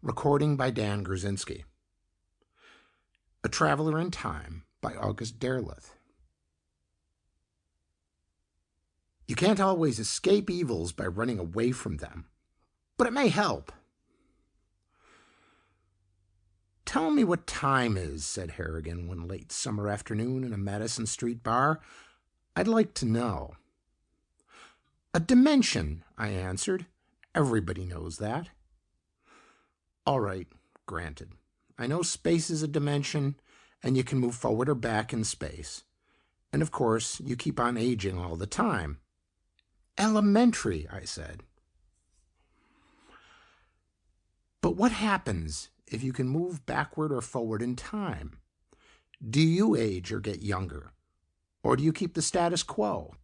Recording by Dan Grzinski. A Traveler in Time by August Derleth. You can't always escape evils by running away from them, but it may help. "Tell me what time is," said Harrigan one late summer afternoon in a Madison Street bar. "I'd like to know." "A dimension," I answered. "Everybody knows that." "All right, granted. I know space is a dimension, and you can move forward or back in space. And of course, you keep on aging all the time." "Elementary," I said. "But what happens if you can move backward or forward in time? Do you age or get younger? Or do you keep the status quo?"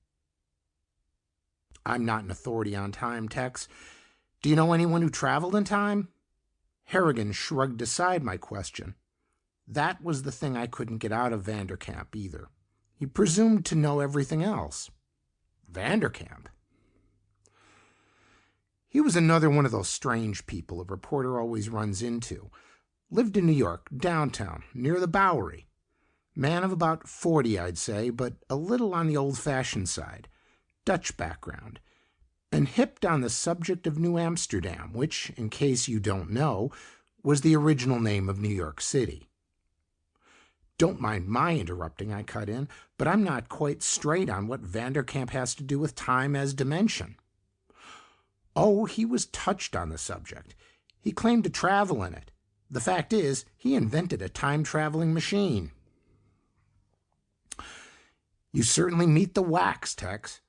"I'm not an authority on time, Tex. Do you know anyone who traveled in time?" Harrigan shrugged aside my question. That was the thing I couldn't get out of Vanderkamp either. He presumed to know everything else. Vanderkamp? He was another one of those strange people a reporter always runs into. Lived in New York, downtown, near the Bowery. Man of about 40, I'd say, but a little on the old-fashioned side. Dutch background. And hipped on the subject of New Amsterdam, which, in case you don't know, was the original name of New York City. "Don't mind my interrupting," I cut in, "but I'm not quite straight on what Vanderkamp has to do with time as dimension." "Oh, he was touched on the subject. He claimed to travel in it. The fact is, he invented a time-traveling machine." "You certainly meet the wax, Tex."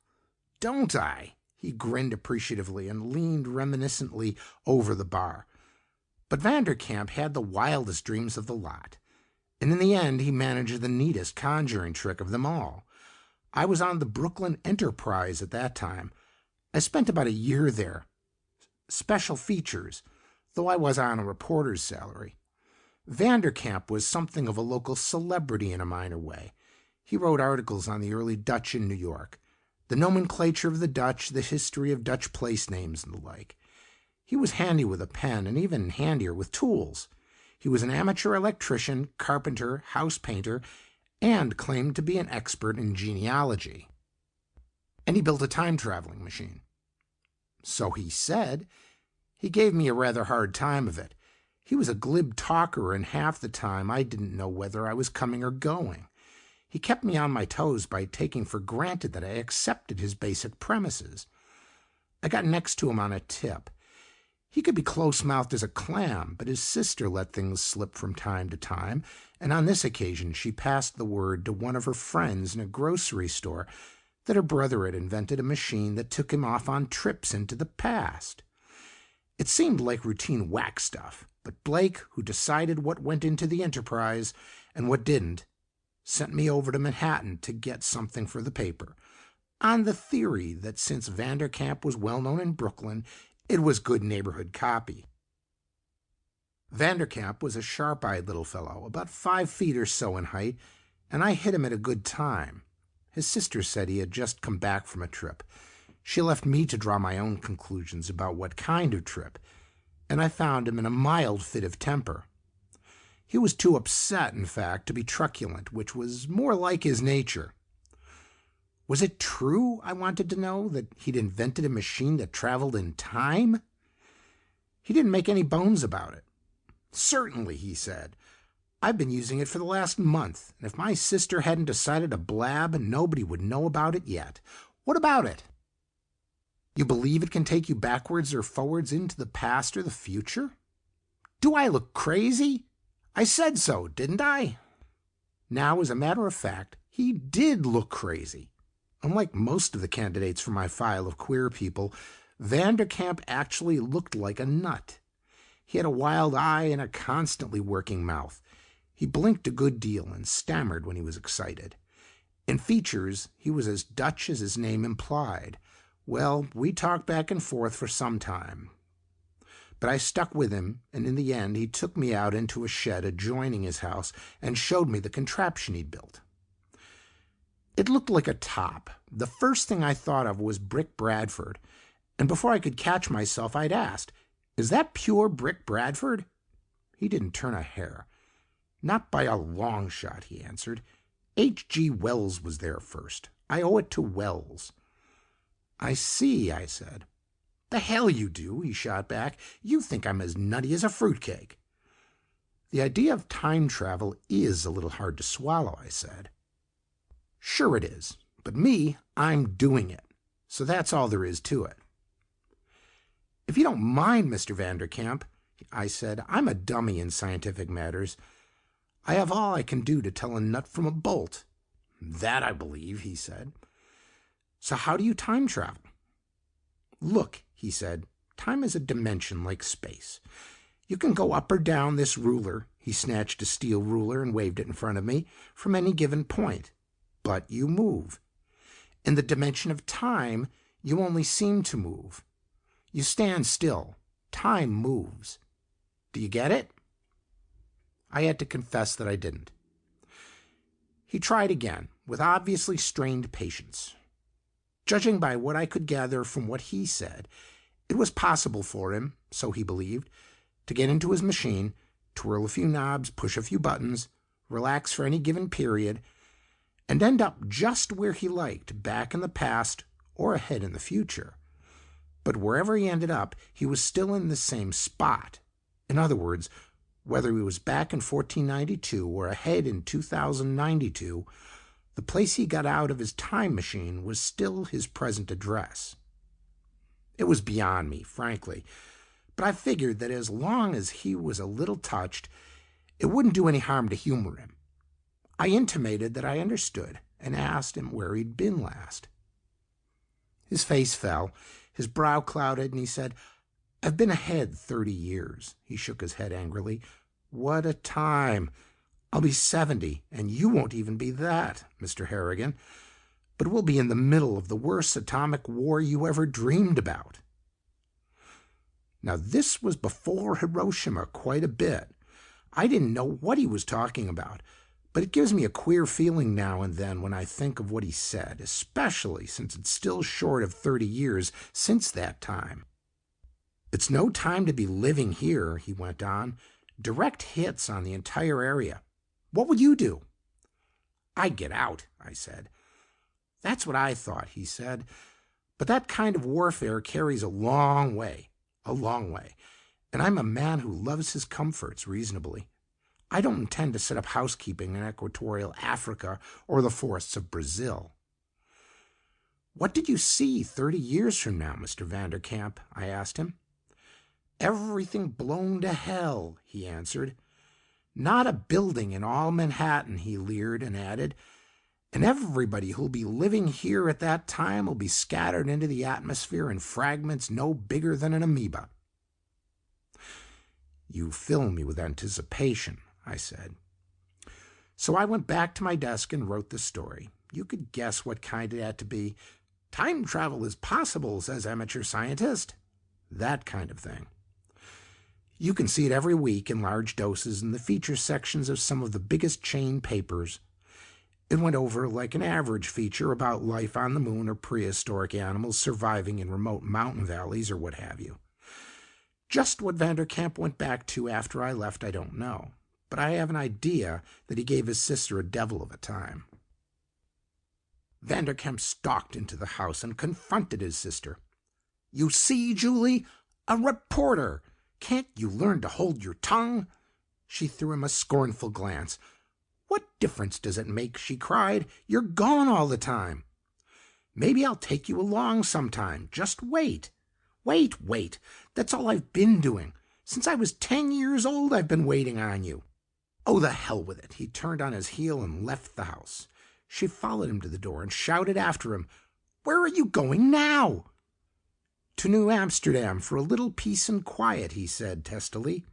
"Don't I?" He grinned appreciatively and leaned reminiscently over the bar. But Vanderkamp had the wildest dreams of the lot. And in the end, he managed the neatest conjuring trick of them all. I was on the Brooklyn Enterprise at that time. I spent about a year there. Special features, though I was on a reporter's salary. Vanderkamp was something of a local celebrity in a minor way. He wrote articles on the early Dutch in New York, the nomenclature of the Dutch, the history of Dutch place names, and the like. He was handy with a pen, and even handier with tools. He was an amateur electrician, carpenter, house painter, and claimed to be an expert in genealogy. And he built a time-traveling machine. So he said. He gave me a rather hard time of it. He was a glib talker, and half the time I didn't know whether I was coming or going. He kept me on my toes by taking for granted that I accepted his basic premises. I got next to him on a tip. He could be close-mouthed as a clam, but his sister let things slip from time to time, and on this occasion she passed the word to one of her friends in a grocery store that her brother had invented a machine that took him off on trips into the past. It seemed like routine whack stuff, but Blake, who decided what went into the Enterprise and what didn't, sent me over to Manhattan to get something for the paper, on the theory that since Vanderkamp was well known in Brooklyn, it was good neighborhood copy. Vanderkamp was a sharp-eyed little fellow, about 5 feet or so in height, and I hit him at a good time. His sister said he had just come back from a trip. She left me to draw my own conclusions about what kind of trip, and I found him in a mild fit of temper. He was too upset, in fact, to be truculent, which was more like his nature. Was it true, I wanted to know, that he'd invented a machine that traveled in time? He didn't make any bones about it. "Certainly," he said. "I've been using it for the last month, and if my sister hadn't decided to blab, nobody would know about it yet. What about it?" "You believe it can take you backwards or forwards into the past or the future?" "Do I look crazy? I said so, didn't I?" Now, as a matter of fact, he did look crazy. Unlike most of the candidates for my file of queer people, Vanderkamp actually looked like a nut. He had a wild eye and a constantly working mouth. He blinked a good deal and stammered when he was excited. In features, he was as Dutch as his name implied. Well, we talked back and forth for some time. But I stuck with him, and in the end he took me out into a shed adjoining his house and showed me the contraption he'd built. It looked like a top. The first thing I thought of was Brick Bradford, and before I could catch myself I'd asked, Is that pure brick Bradford? He didn't turn a hair. Not by a long shot, he answered. H.G. Wells was there first. I owe it to Wells. I see, I said. The hell you do, he shot back. You think I'm as nutty as a fruitcake. The idea of time travel is a little hard to swallow, I said. Sure it is, but me, I'm doing it. So that's all there is to it. If you don't mind, Mr. Vanderkamp, I said, I'm a dummy in scientific matters. I have all I can do to tell a nut from a bolt. That I believe, he said. So how do you time travel? Look, he said, time is a dimension like space. You can go up or down this ruler, he snatched a steel ruler and waved it in front of me, from any given point. But you move. In the dimension of time, you only seem to move. You stand still. Time moves. Do you get it? I had to confess that I didn't. He tried again, with obviously strained patience. Judging by what I could gather from what he said, it was possible for him, so he believed, to get into his machine, twirl a few knobs, push a few buttons, relax for any given period, and end up just where he liked, back in the past or ahead in the future. But wherever he ended up, he was still in the same spot. In other words, whether he was back in 1492 or ahead in 2092, the place he got out of his time machine was still his present address. It was beyond me, frankly, but I figured that as long as he was a little touched, it wouldn't do any harm to humor him. I intimated that I understood and asked him where he'd been last. His face fell, his brow clouded, and he said, I've been ahead 30 years. He shook his head angrily. What a time. I'll be 70, and you won't even be that, Mr. Harrigan. But we'll be in the middle of the worst atomic war you ever dreamed about. Now, this was before Hiroshima quite a bit. I didn't know what he was talking about, but it gives me a queer feeling now and then when I think of what he said, especially since it's still short of 30 years since that time. It's no time to be living here, he went on. Direct hits on the entire area. What would you do? I'd get out, I said. That's what I thought, he said. But that kind of warfare carries a long way, and I'm a man who loves his comforts reasonably. I don't intend to set up housekeeping in equatorial Africa or the forests of Brazil. What did you see 30 years from now, Mr. Vanderkamp? I asked him. Everything blown to hell, he answered. Not a building in all Manhattan, he leered and added. And everybody who'll be living here at that time will be scattered into the atmosphere in fragments no bigger than an amoeba. You fill me with anticipation, I said. So I went back to my desk and wrote the story. You could guess what kind it had to be. Time travel is possible, says amateur scientist. That kind of thing. You can see it every week in large doses in the feature sections of some of the biggest chain papers. It went over like an average feature about life on the moon or prehistoric animals surviving in remote mountain valleys or what have you. Just what Vanderkamp went back to after I left, I don't know, but I have an idea that he gave his sister a devil of a time. Vanderkamp stalked into the house and confronted his sister. You see, Julie? A reporter! Can't you learn to hold your tongue? She threw him a scornful glance. What difference does it make? She cried. You're gone all the time. Maybe I'll take you along sometime. Just wait. Wait. That's all I've been doing. Since I was 10 years old, I've been waiting on you. Oh, the hell with it. He turned on his heel and left the house. She followed him to the door and shouted after him, Where are you going now? To New Amsterdam for a little peace and quiet, he said testily.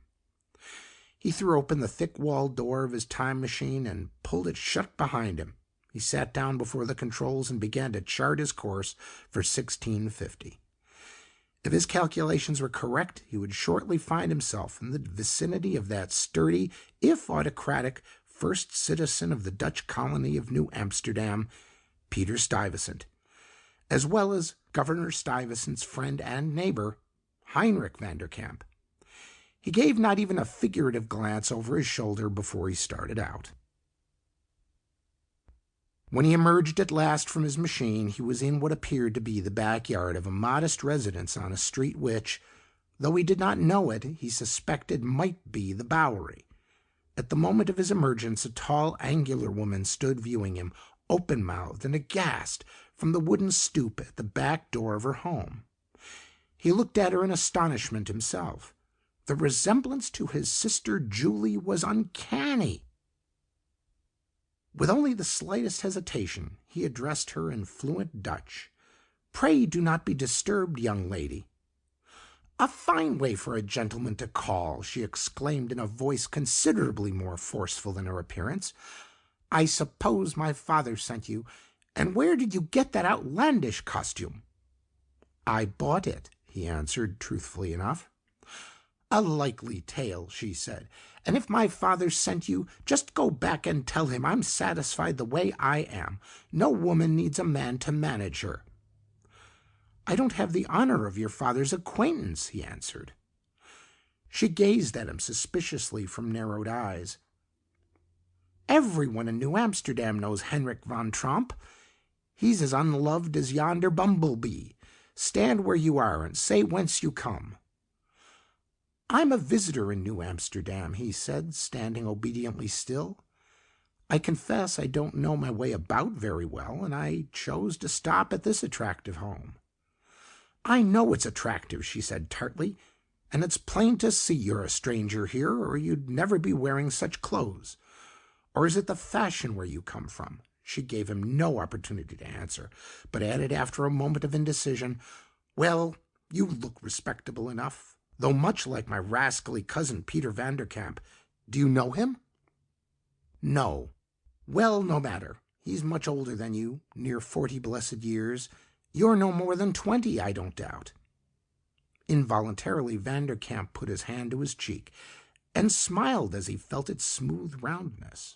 He threw open the thick-walled door of his time machine and pulled it shut behind him. He sat down before the controls and began to chart his course for 1650. If his calculations were correct, he would shortly find himself in the vicinity of that sturdy, if autocratic, first citizen of the Dutch colony of New Amsterdam, Peter Stuyvesant, as well as Governor Stuyvesant's friend and neighbor, Heinrich Vanderkamp, He gave not even a figurative glance over his shoulder before he started out. When he emerged at last from his machine, he was in what appeared to be the backyard of a modest residence on a street which, though he did not know it, he suspected might be the Bowery. At the moment of his emergence, a tall, angular woman stood viewing him, open-mouthed and aghast, from the wooden stoop at the back door of her home. He looked at her in astonishment himself. The resemblance to his sister Julie was uncanny. With only the slightest hesitation, he addressed her in fluent Dutch. "Pray do not be disturbed, young lady." "A fine way for a gentleman to call!" she exclaimed in a voice considerably more forceful than her appearance. "I suppose my father sent you. And where did you get that outlandish costume?" "I bought it," he answered, truthfully enough. "A likely tale," she said. "And if my father sent you, just go back and tell him I'm satisfied the way I am. No woman needs a man to manage her." "I don't have the honor of your father's acquaintance," he answered. She gazed at him suspiciously from narrowed eyes. "Everyone in New Amsterdam knows Henrik von Tromp. He's as unloved as yonder bumblebee. Stand where you are and say whence you come." "I'm a visitor in New Amsterdam," he said, standing obediently still. "I confess I don't know my way about very well, and I chose to stop at this attractive home." "I know it's attractive," she said tartly, "and it's plain to see you're a stranger here, or you'd never be wearing such clothes. Or is it the fashion where you come from?" She gave him no opportunity to answer, but added after a moment of indecision, "Well, you look respectable enough, though much like my rascally cousin Peter Vanderkamp. Do you know him?" "No." "Well, no matter. He's much older than you, near 40 blessed years. You're no more than 20, I don't doubt." Involuntarily, Vanderkamp put his hand to his cheek, and smiled as he felt its smooth roundness.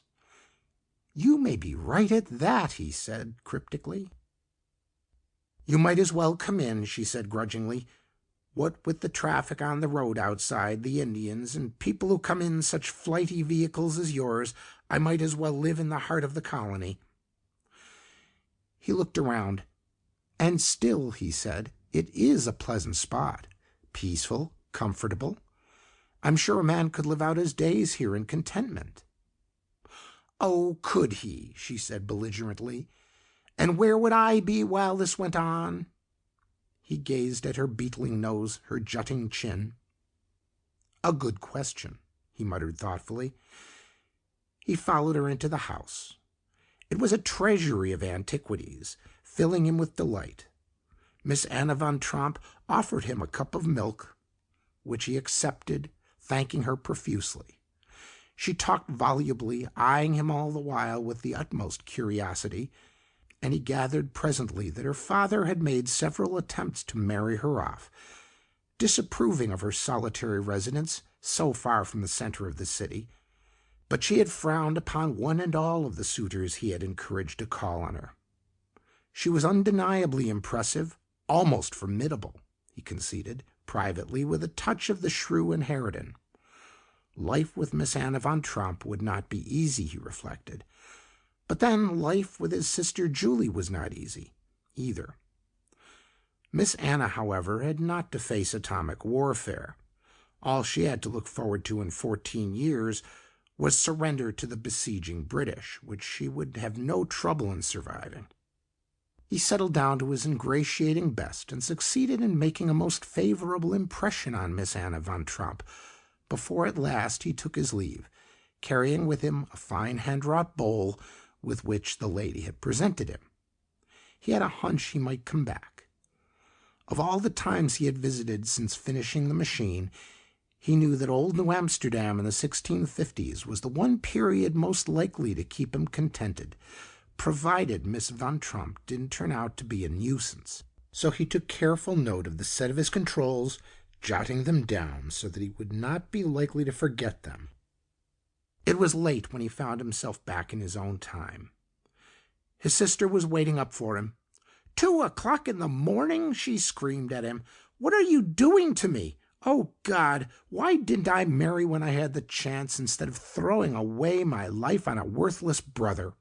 "You may be right at that," he said cryptically. "You might as well come in," she said grudgingly. "What with the traffic on the road outside, the Indians, and people who come in such flighty vehicles as yours, I might as well live in the heart of the colony." He looked around. "And still," he said, "it is a pleasant spot. Peaceful, comfortable. I'm sure a man could live out his days here in contentment." "Oh, could he?" she said belligerently. "And where would I be while this went on?" He gazed at her beetling nose, her jutting chin. "A good question," he muttered thoughtfully. He followed her into the house. It was a treasury of antiquities, filling him with delight. Miss Anna von Tromp offered him a cup of milk, which he accepted, thanking her profusely. She talked volubly, eyeing him all the while with the utmost curiosity, and he gathered presently that her father had made several attempts to marry her off, disapproving of her solitary residence so far from the center of the city, but she had frowned upon one and all of the suitors he had encouraged to call on her. She was undeniably impressive, almost formidable, he conceded, privately, with a touch of the shrew and harridan. Life with Miss Anna von Tromp would not be easy, he reflected. But then life with his sister Julie was not easy, either. Miss Anna, however, had not to face atomic warfare. All she had to look forward to in 14 years was surrender to the besieging British, which she would have no trouble in surviving. He settled down to his ingratiating best and succeeded in making a most favorable impression on Miss Anna von Tromp before at last he took his leave, carrying with him a fine hand-wrought bowl with which the lady had presented him. He had a hunch he might come back. Of all the times he had visited since finishing the machine, he knew that old New Amsterdam in the 1650s was the one period most likely to keep him contented, provided Miss Von Tromp didn't turn out to be a nuisance. So he took careful note of the set of his controls, jotting them down so that he would not be likely to forget them. It was late when he found himself back in his own time. His sister was waiting up for him. 2 o'clock in the morning, she screamed at him. What are you doing to me? Oh, God, why didn't I marry when I had the chance instead of throwing away my life on a worthless brother?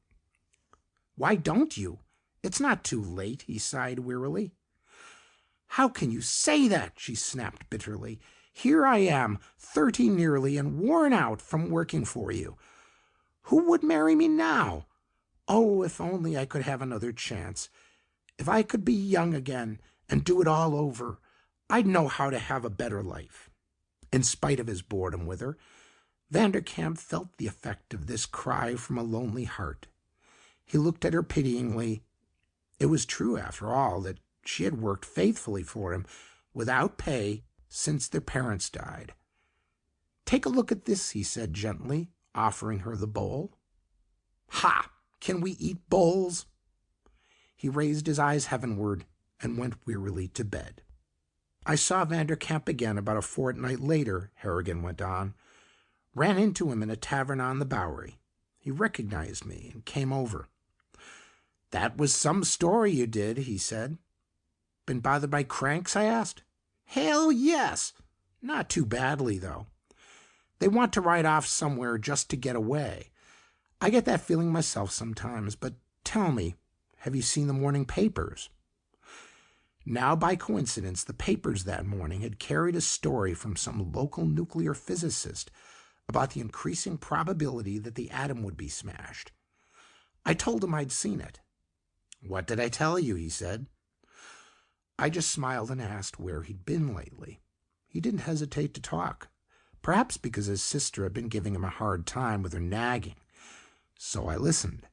Why don't you? It's not too late, he sighed wearily. How can you say that? She snapped bitterly. Here I am, 30 nearly, and worn out from working for you. Who would marry me now? Oh, if only I could have another chance. If I could be young again and do it all over, I'd know how to have a better life. In spite of his boredom with her, Vanderkamp felt the effect of this cry from a lonely heart. He looked at her pityingly. It was true, after all, that she had worked faithfully for him, without pay, since their parents died. Take a look at this, he said gently, offering her the bowl. Ha! Can we eat bowls? He raised his eyes heavenward and went wearily to bed. I saw Vanderkamp again about a fortnight later, Harrigan went on. Ran into him in a tavern on the Bowery. He recognized me and came over. That was some story you did, he said. Been bothered by cranks, I asked. Hell, yes. Not too badly, though. They want to ride off somewhere just to get away. I get that feeling myself sometimes, but tell me, have you seen the morning papers? Now, by coincidence, the papers that morning had carried a story from some local nuclear physicist about the increasing probability that the atom would be smashed. I told him I'd seen it. What did I tell you? He said. I just smiled and asked where he'd been lately. He didn't hesitate to talk, perhaps because his sister had been giving him a hard time with her nagging. So I listened.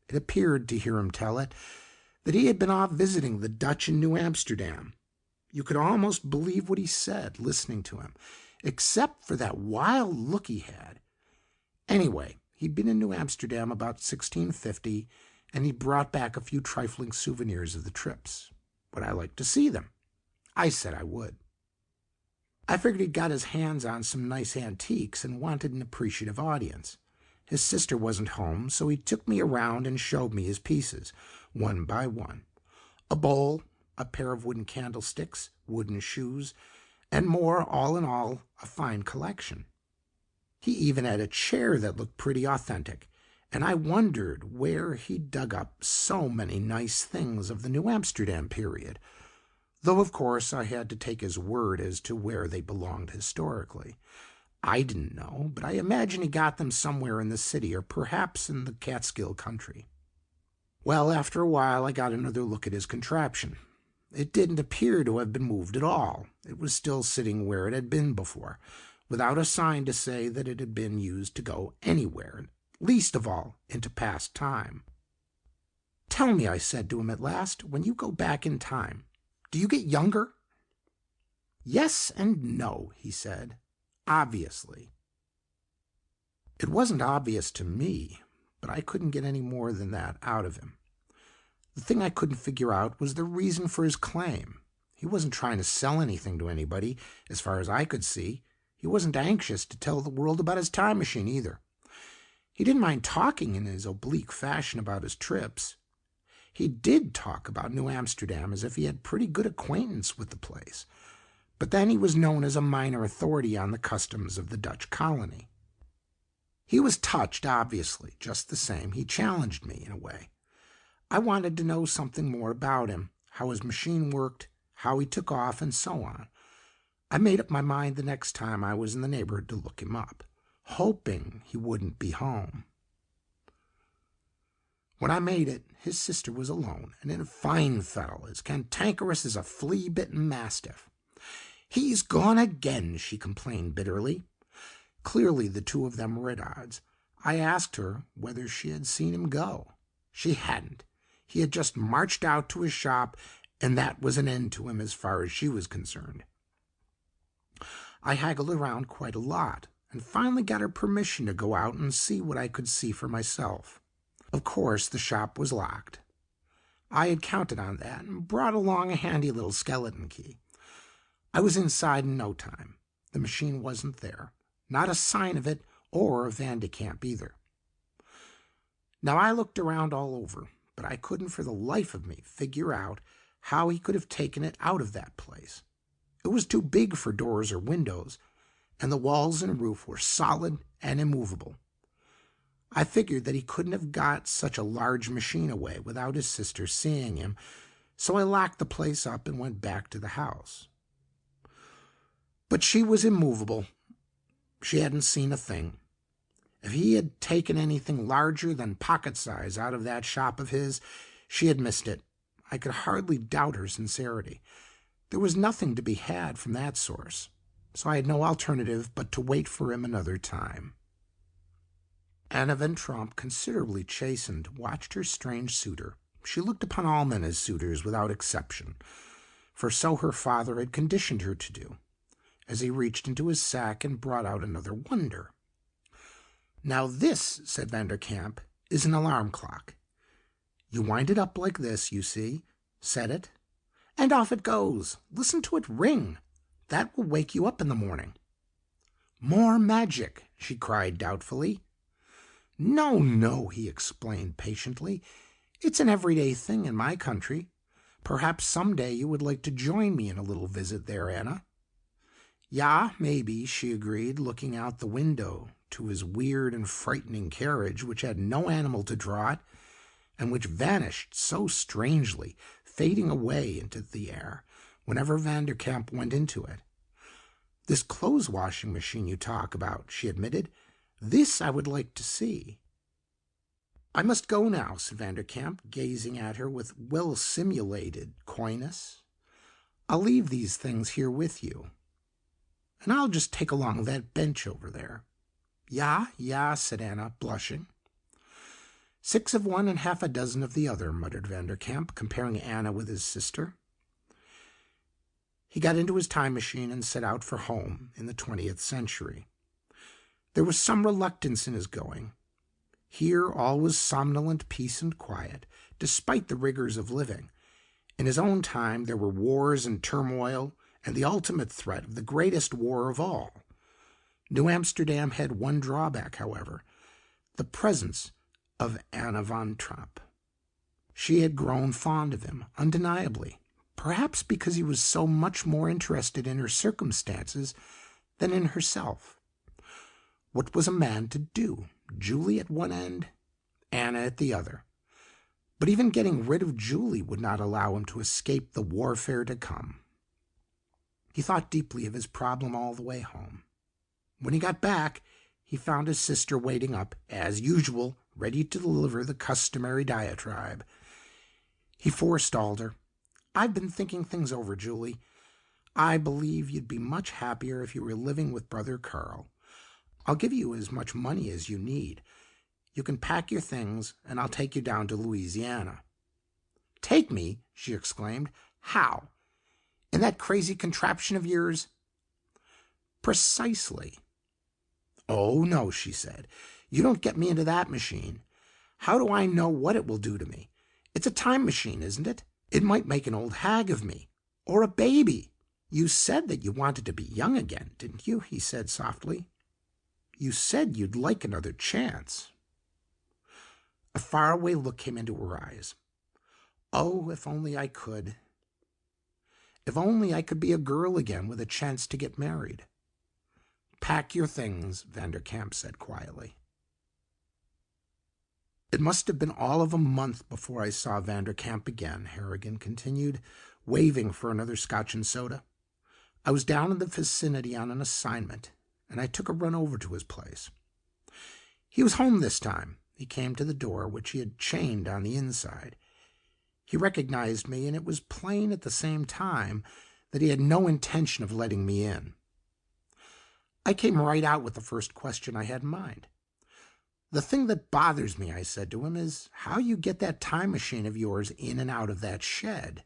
It appeared, to hear him tell it, that he had been off visiting the Dutch in New Amsterdam. You could almost believe what he said, listening to him, except for that wild look he had. Anyway, he'd been in New Amsterdam about 1650, and he brought back a few trifling souvenirs of the trips. Would I like to see them? I said I would. I figured he'd got his hands on some nice antiques and wanted an appreciative audience. His sister wasn't home, so he took me around and showed me his pieces, one by one. A bowl, a pair of wooden candlesticks, wooden shoes, and more, all in all, a fine collection. He even had a chair that looked pretty authentic, and I wondered where he'd dug up so many nice things of the New Amsterdam period, though of course I had to take his word as to where they belonged historically. I didn't know, but I imagine he got them somewhere in the city or perhaps in the Catskill country. Well, after a while I got another look at his contraption. It didn't appear to have been moved at all. It was still sitting where it had been before, without a sign to say that it had been used to go anywhere, least of all into past time. Tell me, I said to him at last, when you go back in time, do you get younger? Yes and no, he said. Obviously. It wasn't obvious to me, but I couldn't get any more than that out of him. The thing I couldn't figure out was the reason for his claim. He wasn't trying to sell anything to anybody, as far as I could see. He wasn't anxious to tell the world about his time machine either. He didn't mind talking in his oblique fashion about his trips. He did talk about New Amsterdam as if he had pretty good acquaintance with the place. But then he was known as a minor authority on the customs of the Dutch colony. He was touched, obviously. Just the same, he challenged me in a way. I wanted to know something more about him, how his machine worked, how he took off, and so on. I made up my mind the next time I was in the neighborhood to look him up, hoping he wouldn't be home. When I made it, his sister was alone, and in a fine fettle, as cantankerous as a flea-bitten mastiff. He's gone again, she complained bitterly. Clearly the two of them were at odds. I asked her whether she had seen him go. She hadn't. He had just marched out to his shop, and that was an end to him as far as she was concerned. I haggled around quite a lot, and finally got her permission to go out and see what I could see for myself. Of course, the shop was locked. I had counted on that and brought along a handy little skeleton key. I was inside in no time. The machine wasn't there. Not a sign of it, or of Vanderkamp either. Now I looked around all over, but I couldn't for the life of me figure out how he could have taken it out of that place. It was too big for doors or windows, and the walls and roof were solid and immovable. I figured that he couldn't have got such a large machine away without his sister seeing him, so I locked the place up and went back to the house. But she was immovable. She hadn't seen a thing. If he had taken anything larger than pocket size out of that shop of his, she had missed it. I could hardly doubt her sincerity. There was nothing to be had from that source, so I had no alternative but to wait for him another time. Anna Van Tromp, considerably chastened, watched her strange suitor. She looked upon all men as suitors without exception, for so her father had conditioned her to do, as he reached into his sack and brought out another wonder. "Now this," said Vanderkamp, "is an alarm clock. You wind it up like this, you see, set it, and off it goes. Listen to it ring. That will wake you up in the morning." "More magic," she cried doubtfully. "No, no," he explained patiently. "It's an everyday thing in my country. Perhaps some day you would like to join me in a little visit there, Anna." "Ja, maybe," she agreed, looking out the window to his weird and frightening carriage, which had no animal to draw it, and which vanished so strangely, fading away into the air whenever Vanderkamp went into it. "This clothes-washing machine you talk about," she admitted, "this I would like to see." "I must go now," said Vanderkamp, gazing at her with well-simulated coyness. "I'll leave these things here with you, and I'll just take along that bench over there." "Ja, ja," said Anna, blushing. "6 of one and half a dozen of the other," muttered Vanderkamp, comparing Anna with his sister. He got into his time machine and set out for home in the 20th century. There was some reluctance in his going. Here all was somnolent peace and quiet, despite the rigors of living. In his own time there were wars and turmoil, and the ultimate threat of the greatest war of all. New Amsterdam had one drawback, however, the presence of Anna Van Tromp. She had grown fond of him, undeniably, perhaps because he was so much more interested in her circumstances than in herself. What was a man to do? Julie at one end, Anna at the other. But even getting rid of Julie would not allow him to escape the warfare to come. He thought deeply of his problem all the way home. When he got back, he found his sister waiting up, as usual, ready to deliver the customary diatribe. He forestalled her. "I've been thinking things over, Julie. I believe you'd be much happier if you were living with Brother Carl. I'll give you as much money as you need. You can pack your things, and I'll take you down to Louisiana." "Take me?" she exclaimed. "How? In that crazy contraption of yours?" "Precisely." "Oh, no," she said. "You don't get me into that machine. How do I know what it will do to me? It's a time machine, isn't it? It might make an old hag of me. Or a baby." "You said that you wanted to be young again, didn't you?" he said softly. "You said you'd like another chance." A faraway look came into her eyes. "Oh, if only I could. If only I could be a girl again with a chance to get married." "Pack your things," Vanderkamp said quietly. "It must have been all of a month before I saw Vanderkamp again," Harrigan continued, waving for another scotch and soda. "I was down in the vicinity on an assignment, and I took a run over to his place. He was home this time. He came to the door, which he had chained on the inside. He recognized me, and it was plain at the same time that he had no intention of letting me in. I came right out with the first question I had in mind. 'The thing that bothers me,' I said to him, 'is how you get that time machine of yours in and out of that shed.'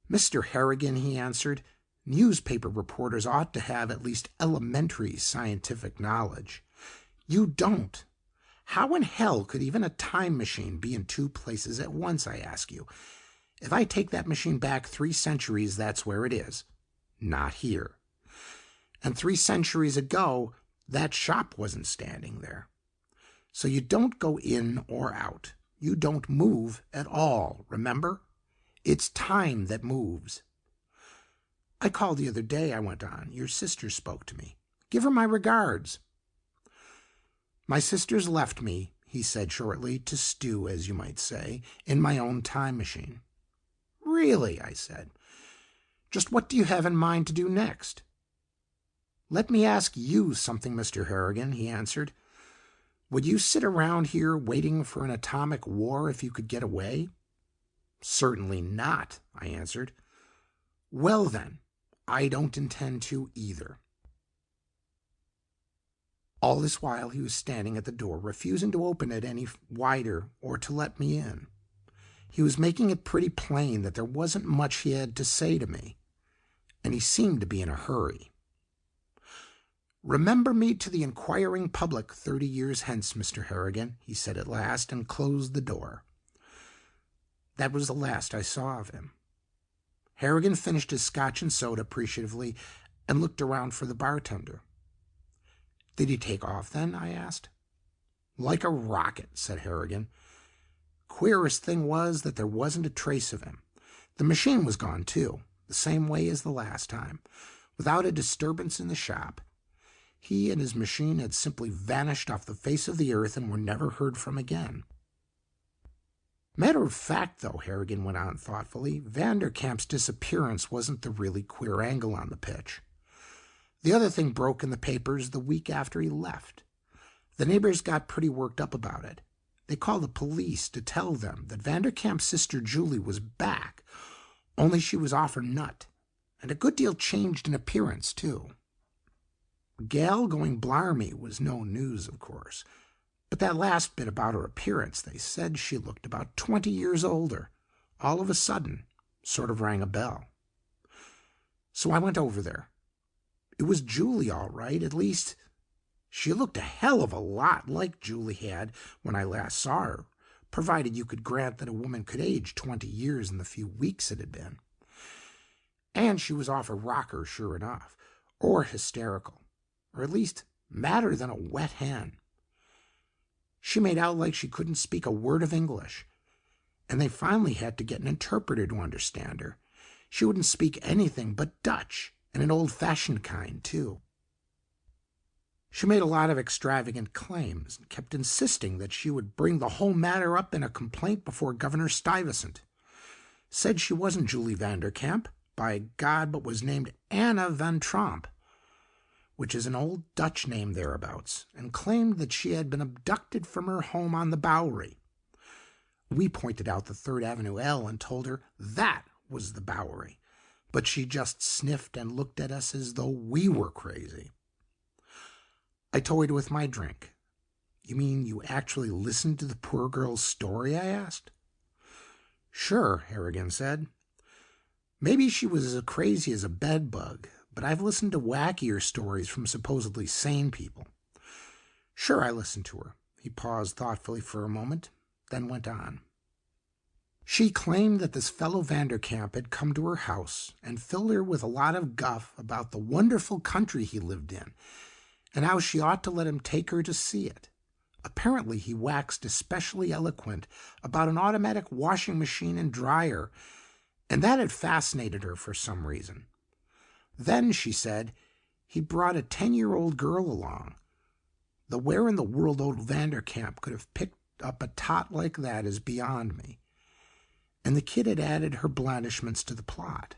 'Mr. Harrigan,' he answered, 'newspaper reporters ought to have at least elementary scientific knowledge. You don't. How in hell could even a time machine be in two places at once, I ask you? If I take that machine back 3 centuries, that's where it is. Not here. And 3 centuries ago, that shop wasn't standing there. So you don't go in or out. You don't move at all, remember? It's time that moves.' I called the other day, I went on. Your sister spoke to me. Give her my regards. My sister's left me, he said shortly, to stew, as you might say, in my own time machine. Really, I said. Just what do you have in mind to do next? Let me ask you something, Mr. Harrigan, he answered. Would you sit around here waiting for an atomic war if you could get away? Certainly not, I answered. Well then, I don't intend to either. All this while he was standing at the door, refusing to open it any wider or to let me in. He was making it pretty plain that there wasn't much he had to say to me, and he seemed to be in a hurry. Remember me to the inquiring public 30 years hence, Mr. Harrigan, he said at last, and closed the door. That was the last I saw of him. Harrigan finished his scotch and soda appreciatively and looked around for the bartender. Did he take off then? I asked. Like a rocket, said Harrigan. Queerest thing was that there wasn't a trace of him. The machine was gone too, the same way as the last time, without a disturbance in the shop. He and his machine had simply vanished off the face of the earth and were never heard from again. Matter of fact, though, Harrigan went on thoughtfully, Vanderkamp's disappearance wasn't the really queer angle on the pitch. The other thing broke in the papers the week after he left. The neighbors got pretty worked up about it. They called the police to tell them that Vanderkamp's sister Julie was back, only she was off her nut, and a good deal changed in appearance, too. Gal going blarmy was no news, of course, but that last bit about her appearance, they said she looked about 20 years older, all of a sudden, sort of rang a bell. So I went over there. It was Julie, all right, at least she looked a hell of a lot like Julie had when I last saw her, provided you could grant that a woman could age 20 years in the few weeks it had been. And she was off her rocker, sure enough, or hysterical, or at least madder than a wet hen. She made out like she couldn't speak a word of English, and they finally had to get an interpreter to understand her. She wouldn't speak anything but Dutch, and an old-fashioned kind, too. She made a lot of extravagant claims and kept insisting that she would bring the whole matter up in a complaint before Governor Stuyvesant. Said she wasn't Julie Vanderkamp, by God, but was named Anna van Tromp, which is an old Dutch name thereabouts, and claimed that she had been abducted from her home on the Bowery. We pointed out the 3rd Avenue L and told her that was the Bowery, but she just sniffed and looked at us as though we were crazy. I toyed with my drink. You mean you actually listened to the poor girl's story? I asked. Sure, Harrigan said. Maybe she was as crazy as a bedbug, but I've listened to wackier stories from supposedly sane people. Sure, I listened to her. He paused thoughtfully for a moment, then went on. She claimed that this fellow Vanderkamp had come to her house and filled her with a lot of guff about the wonderful country he lived in, and how she ought to let him take her to see it. Apparently he waxed especially eloquent about an automatic washing machine and dryer, and that had fascinated her for some reason. Then, she said, he brought a 10-year-old girl along. The where in the world old Vanderkamp could have picked up a tot like that is beyond me. And the kid had added her blandishments to the plot.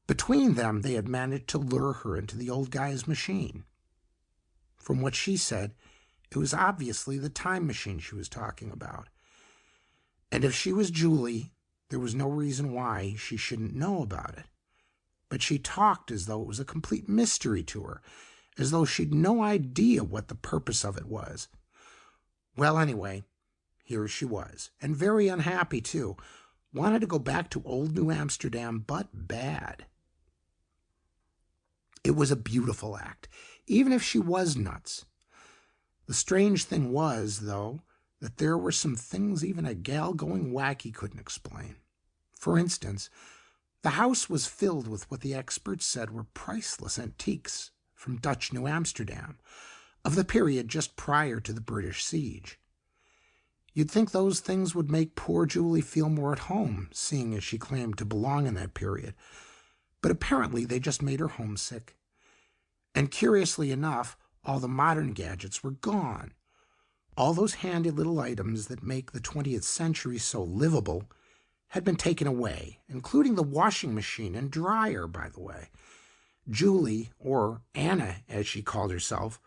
Between them, they had managed to lure her into the old guy's machine. From what she said, it was obviously the time machine she was talking about. And if she was Julie, there was no reason why she shouldn't know about it. But she talked as though it was a complete mystery to her, as though she'd no idea what the purpose of it was. Well, anyway, here she was, and very unhappy, too. Wanted to go back to old New Amsterdam, but bad. It was a beautiful act, even if she was nuts. The strange thing was, though, that there were some things even a gal going wacky couldn't explain. For instance, the house was filled with what the experts said were priceless antiques from Dutch New Amsterdam, of the period just prior to the British siege. You'd think those things would make poor Julie feel more at home, seeing as she claimed to belong in that period. But apparently they just made her homesick. And curiously enough, all the modern gadgets were gone. All those handy little items that make the 20th century so livable had been taken away, including the washing machine and dryer, by the way. Julie, or Anna as she called herself,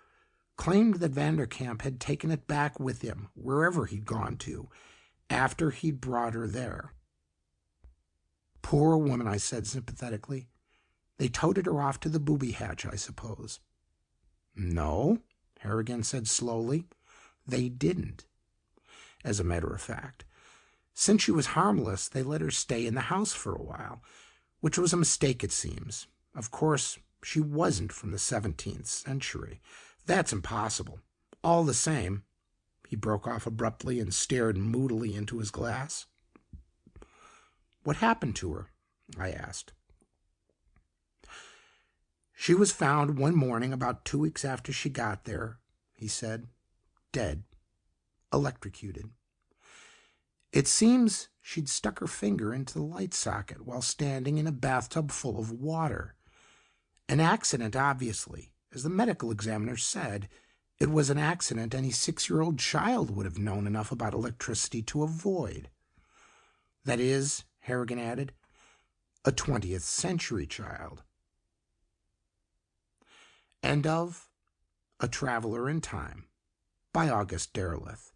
claimed that Vanderkamp had taken it back with him wherever he'd gone to, after he'd brought her there. Poor woman, I said sympathetically. They toted her off to the booby hatch, I suppose. No, Harrigan said slowly. They didn't. As a matter of fact, since she was harmless, they let her stay in the house for a while, which was a mistake, it seems. Of course, she wasn't from the 17th century. That's impossible. All the same, he broke off abruptly and stared moodily into his glass. What happened to her? I asked. She was found one morning about 2 weeks after she got there, he said. Dead. Electrocuted. It seems she'd stuck her finger into the light socket while standing in a bathtub full of water. An accident, obviously. As the medical examiner said, it was an accident any 6-year-old child would have known enough about electricity to avoid. That is, Harrigan added, a 20th century child. End of A Traveler in Time by August Derleth.